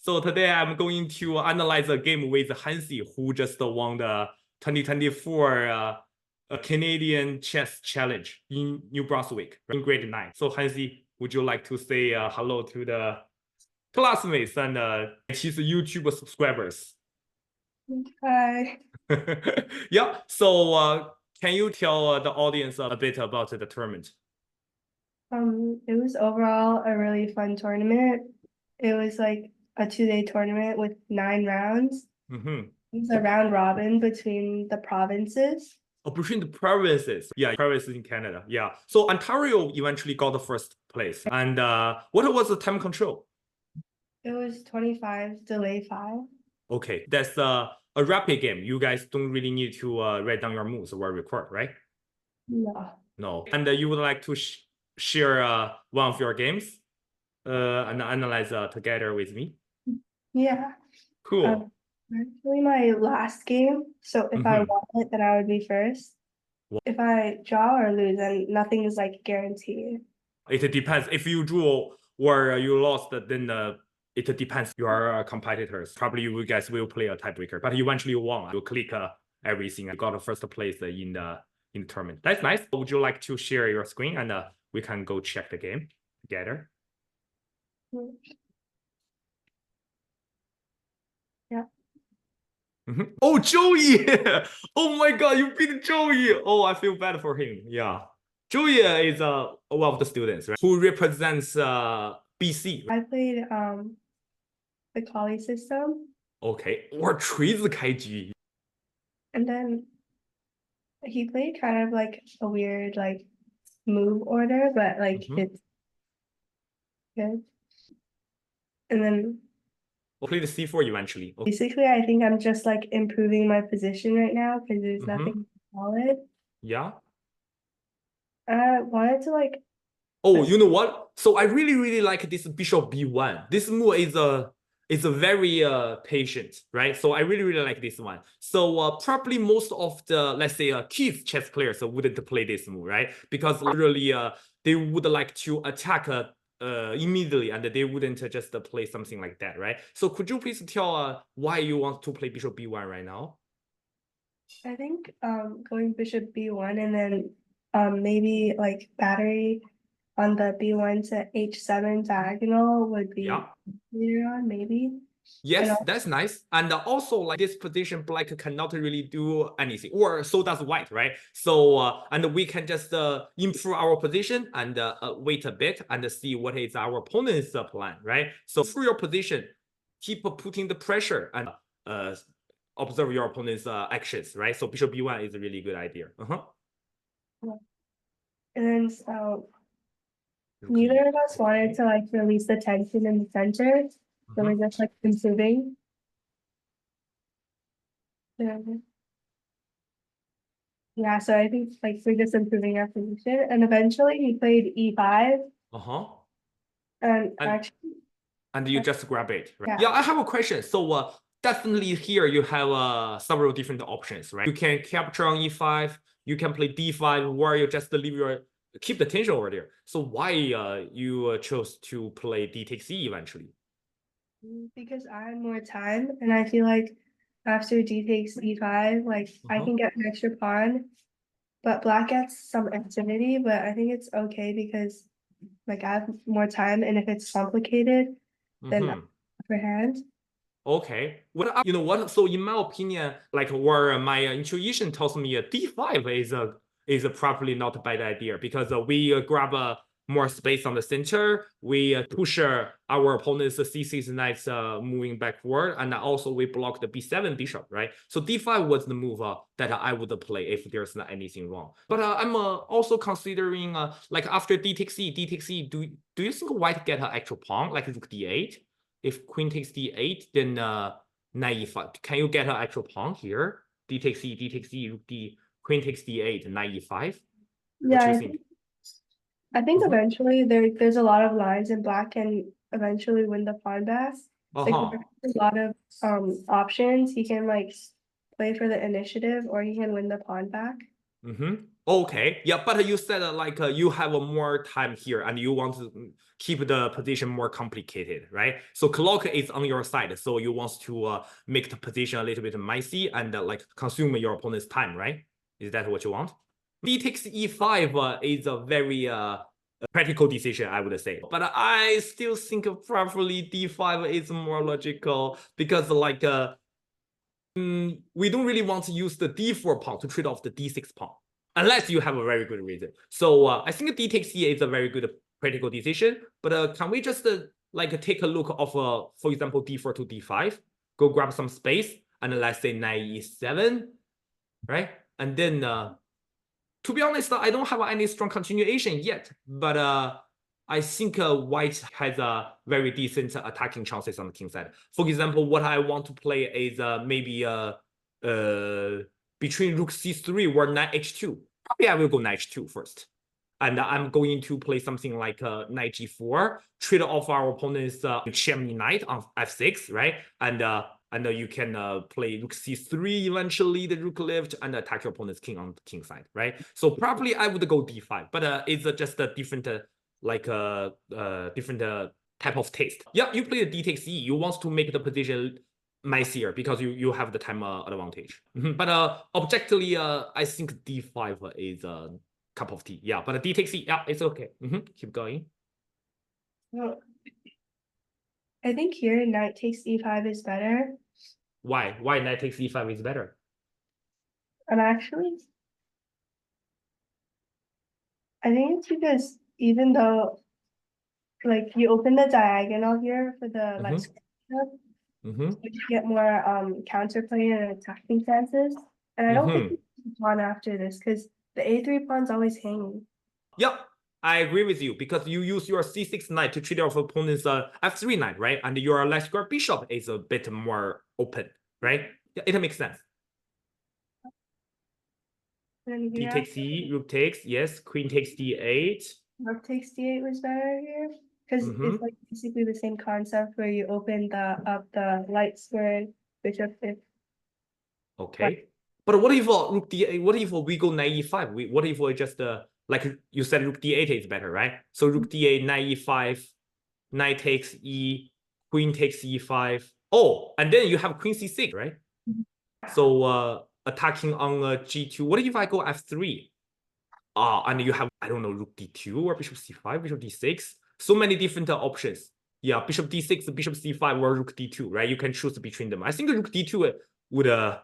So today I'm going to analyze a game with Hancy, who just won the 2024 Canadian Chess Challenge in New Brunswick in grade 9. So Hancy, would you like to say hello to the classmates and his YouTube subscribers? Hi. Yeah, so can you tell the audience a bit about the tournament? It was overall a really fun tournament. It was like a 2-day tournament with 9 rounds. Mm-hmm. It was a round robin between the provinces. Oh, between the provinces. Yeah, provinces in Canada. Yeah. So Ontario eventually got the first place. And what was the time control? It was 25 delay 5. Okay, that's a rapid game. You guys don't really need to write down your moves or record, right? No. No. And you would like to share one of your games and analyze together with me? Yeah. Cool. Actually my last game. So if I won it, then I would be first. If I draw or lose, then nothing is like guaranteed. It depends. If you drew or you lost, then it depends your competitors. Probably you guys will play a tiebreaker, but eventually you won. You click everything and got the first place in the tournament. That's nice. Would you like to share your screen and we can go check the game together? Yeah. Oh, Joey! Oh my God, you beat Joey! Oh, I feel bad for him. Yeah. Joey is one of the students, right? Who represents BC. I played the Kali system. Okay. Or 锤子开局. And then he played kind of like a weird like move order, but like it's good. And then we'll play the C4 eventually. Okay. Basically, I think I'm just like improving my position right now because there's nothing solid. Yeah. I wanted to like. Oh, you know what? So I really like this bishop b1. This move is a very patient, right? So I really like this one. So probably most of the, let's say, kids chess players wouldn't play this move, right? Because literally they would like to attack immediately and they wouldn't just play something like that, right? So could you please tell why you want to play bishop b1 right now? I think going bishop b1 and then maybe like battery on the b1 to h7 diagonal would be later on, maybe. Yes, that's nice. And also like this position, black cannot really do anything, or so does white, right? So and we can just improve our position and wait a bit and see what is our opponent's plan, right? So through your position, keep putting the pressure and observe your opponent's actions, right? So bishop b1 is a really good idea. And then so neither of us wanted to like release the tension in the center. So we're just like improving. Yeah, so I think like we're just improving our position. And eventually he played e5. And you just grab it, right? Yeah, I have a question. So definitely here you have several different options, right? You can capture on e5, you can play d5, or you just keep the tension over there. So why you chose to play d takes e eventually? Because I had more time, and I feel like after d takes e5, like I can get an extra pawn, but black gets some activity, but I think it's okay because like I have more time, and if it's complicated, then upper hand. Okay. You know what? So in my opinion, like where my intuition tells me d5 is probably not a bad idea because we grab more space on the center. We push our opponent's c6 knights moving backward, and also we block the b7 bishop, right? So d5 was the move that I would play if there's not anything wrong. But I'm also considering like after d takes e, do you think white get an actual pawn like rook d8? If queen takes d8, then knight e5. Can you get an actual pawn here? D takes e, rook d, queen takes d8, knight e5. What do you think? I think eventually there's a lot of lines and black can eventually win the pawn back. Like there's a lot of options. He can like play for the initiative or he can win the pawn back. Okay, yeah, but you said like you have more time here and you want to keep the position more complicated, right? So clock is on your side, so you want to make the position a little bit messy and like consume your opponent's time, right? Is that what you want? D takes e5 is a very practical decision, I would say. But I still think probably d5 is more logical because like we don't really want to use the d4 pawn to trade off the d6 pawn unless you have a very good reason. So I think d takes e is a very good practical decision. But can we just like take a look of for example d4 to d5, go grab some space and let's say knight e7, right? And then to be honest, I don't have any strong continuation yet, but I think white has a very decent attacking chances on the king side. For example, what I want to play is maybe between rook c3 or knight h2. Probably I will go knight h2 first. And I'm going to play something like knight g4, trade off our opponent's chamois knight on f6, right? And you can play rook c3 eventually, the rook left, and attack your opponent's king on the king side, right? So probably I would go d5, but it's just a different different type of taste. Yeah, you play the d takes e. You want to make the position messier because you have the time advantage. But objectively, I think d5 is a cup of tea. Yeah, but d takes e. Yeah, it's okay. Keep going. Well, I think here knight takes e5 is better. Why? Why knight takes e5 is better? And actually, I think it's because even though like you open the diagonal here for the like so you get more counterplay and attacking chances. And I don't think you can pawn after this because the a3 pawn's always hanging. Yep, I agree with you because you use your c6 knight to trade off opponent's f3 knight, right? And your left square bishop is a bit more open, right? Yeah, it makes sense. And D takes e, rook takes, yes, queen takes d8. Rook takes d8 was better here because it's like basically the same concept where you open the light square bishop if. Okay, but what if rook d8? What if we go knight e5? What if we just like you said, rook d8 is better, right? So rook d8, knight e5, knight takes e, queen takes e5. Oh, and then you have queen c6, right? So attacking on g2. What if I go f3? And you have, I don't know, rook d2 or bishop c5, bishop d6. So many different options. Yeah, bishop d6, bishop c5, or rook d2, right? You can choose between them. I think rook d2 would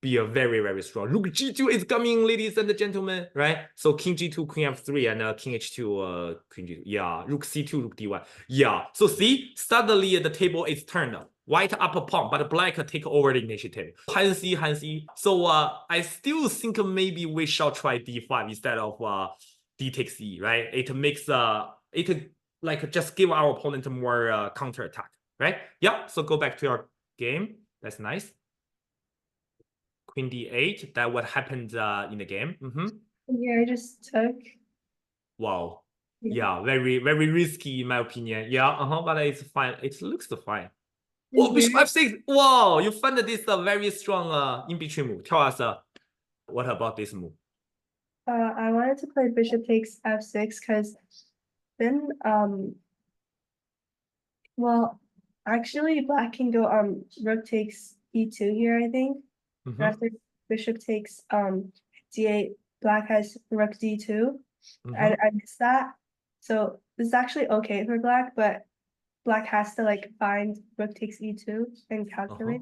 be a very, very strong. Rook g2 is coming, ladies and gentlemen, right? So king g2, queen f3, and king h2, queen g2. Yeah, rook c2, rook d1. Yeah, so see, suddenly the table is turned. White up a pawn, but black take over the initiative. Hancy. So I still think maybe we shall try d5 instead of d takes e, right? It makes it like just give our opponent more counter attack, right? Yeah. So go back to your game. That's nice. Queen d8. That what happened in the game. Here I just took. Wow. Yeah, very, very risky in my opinion. Yeah, but it's fine. It looks fine. Oh, bishop f6. Wow, you found this very strong in-between move. Tell us what about this move? I wanted to play bishop takes f6 because then well actually black can go rook takes e2 here, I think. And after bishop takes d8, black has rook d2. And I missed that. So this is actually okay for black, but black has to like find rook takes e2 and calculate.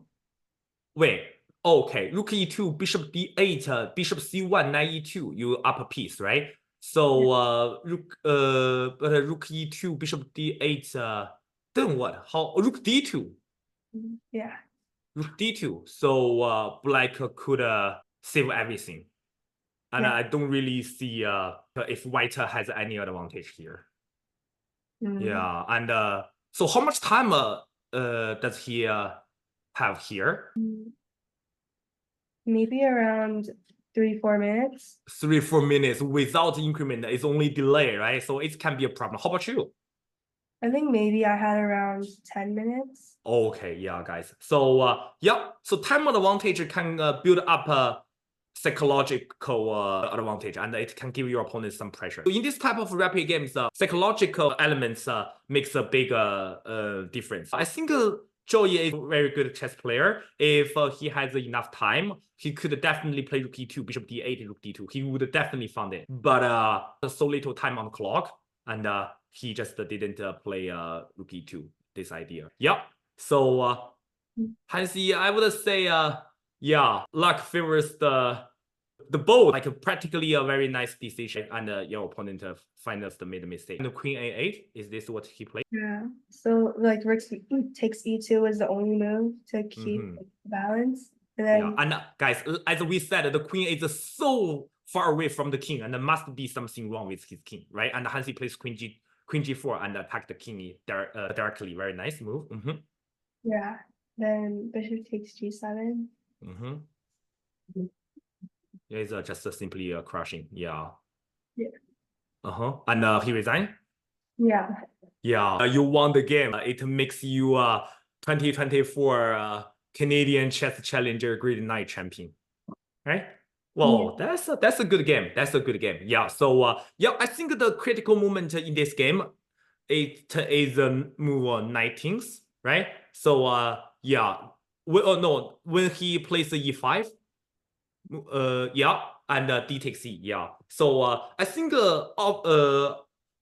Wait, okay, rook e2, bishop d8, bishop c1, knight e2, you up a piece, right? So rook rook e2, bishop d8, then what? How rook d2? Yeah. Rook d2. So black could save everything. And I don't really see if white has any advantage here. Yeah, and so how much time does he have here? Maybe around 3-4 minutes. 3-4 minutes without increment is only delay, right? So it can be a problem. How about you? I think maybe I had around 10 minutes. Okay, yeah, guys. So yeah, so time advantage can build up psychological advantage, and it can give your opponent some pressure. So in this type of rapid games, psychological elements makes a big difference. I think Joey is a very good chess player. If he has enough time, he could definitely play rook e2, bishop d8, rook d2. He would definitely find it. But so little time on the clock, and he just didn't play rook e2, this idea. Yeah. So Hancy, I would say, yeah, luck favors the bold, like practically a very nice decision, and your opponent finds made a mistake. And the queen a8, is this what he played? Yeah. So like rook takes e2 was the only move to keep the balance. And then, yeah, and guys, as we said, the queen is so far away from the king, and there must be something wrong with his king, right? And Hancy plays queen g4 and attack the king directly. Very nice move. yeah. Then bishop takes g7. Yeah, it's just simply crushing. Yeah. Yeah. And he resigned. Yeah. Yeah, you won the game. It makes you 2024 Canadian Chess Challenger Grade 9 champion, right? Well, yeah. That's a good game. That's a good game. Yeah. So yeah, I think the critical moment in this game, it is move 19th, right? So yeah, when he plays the e5, yeah, and d takes c, yeah. So I think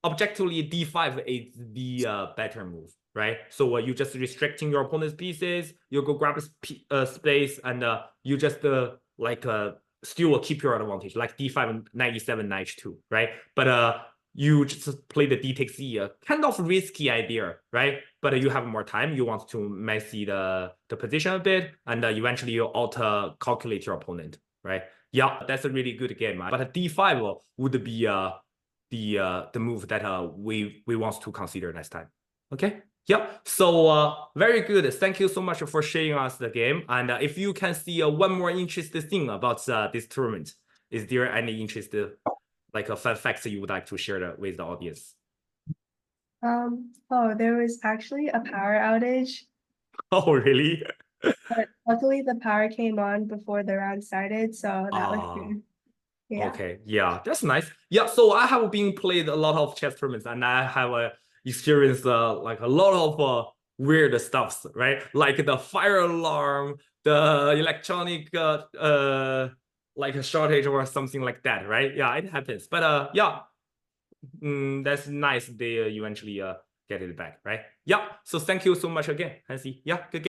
objectively d5 is the better move, right? So you just restricting your opponent's pieces, you go grab space, and you just still keep your advantage, like d5 and knight e7, knight h2, right? But you just play the d takes c, kind of risky idea, right? But you have more time, you want to messy the position a bit, and eventually you auto calculate your opponent, right? Yeah, that's a really good game. But d5 would be the move that we want to consider next time. Okay. Yeah. So very good. Thank you so much for sharing us the game. And if you can see one more interesting thing about this tournament, is there any interesting fun facts you would like to share with the audience? Oh, there was actually a power outage. Oh, really? But luckily the power came on before the round started, so that was good. Yeah. Okay, yeah, that's nice. Yeah, so I have been played a lot of chess tournaments, and I have experienced like a lot of weird stuffs, right? Like the fire alarm, the electronic like a shortage or something like that, right? Yeah, it happens. But yeah, that's nice. They eventually get it back, right? Yeah. So thank you so much again, Hancy. Yeah, good game.